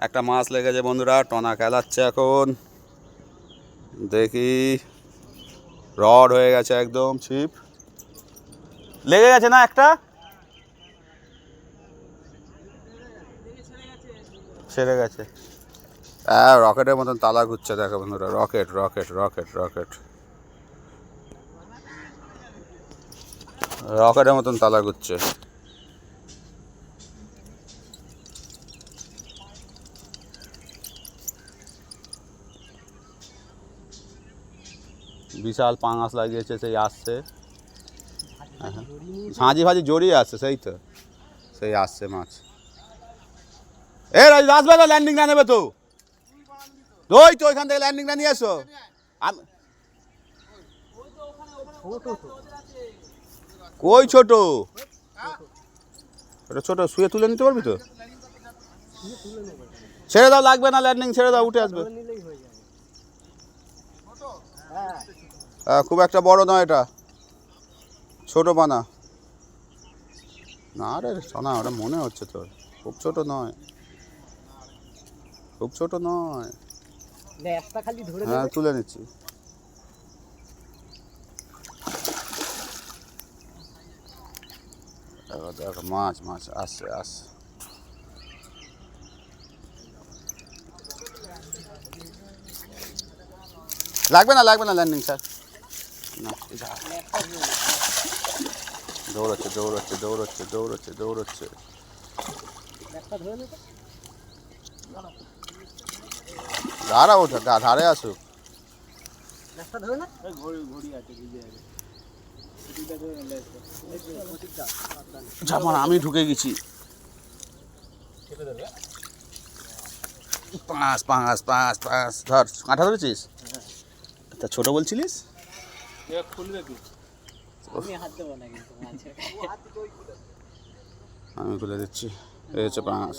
একটা মাছ লেগেছে বন্ধুরা, টনা খেলাচ্ছে এখন। দেখি রড হয়ে গেছে একদম, ছিপ লেগে গেছে না একটা, ছেড়ে গেছে। হ্যাঁ, রকেটের মতন তালা ঘুরছে দেখো বন্ধুরা, রকেট রকেট রকেট রকেট রকেটের মতন তালা ঘুরছে। বিশাল পাঙাশ লাগিয়েছে, সেই আসছে। ঝাঁঝি ফাঁঝি জড়িয়ে আসছে, সেই তো, সেই আসছে মাছ। এ আসবে তো, ল্যান্ডিং না নেবে তো, ওই তো ওইখান থেকে ল্যান্ডিংটা নিয়ে এসো। কই ছোট, এটা ছোট, শুয়ে তুলে নিতে পারবি তো? ছেড়ে দাও, লাগবে না ল্যান্ডিং, ছেড়ে দাও, উঠে আসবে। খুব একটা বড় নয় এটা, ছোট পানা। না রে সোনা, ওটা মনে হচ্ছে তোর, খুব ছোট নয়, খুব ছোট নয়। হ্যাঁ, তুলে নিচ্ছি। দেখো মাছ, মাছ আসছে আসছে। লাগবে না, লাগবে না ল্যান্ডিং স্যার, না। দৌড়চ্ছে দৌড়চ্ছে দৌড়চ্ছে দৌড়চ্ছে দৌড়চ্ছে। দাঁড়াও, ধারে আসুক। যেমন আমি ঢুকে গেছি। পাঁচ পাঁচ পাঁচ পাঁচ, ধর, কাঁঠা ধরেছিস? তা ছোট বলছিলিস? আমি খুলে দিচ্ছি, এই হচ্ছে পাঁচ।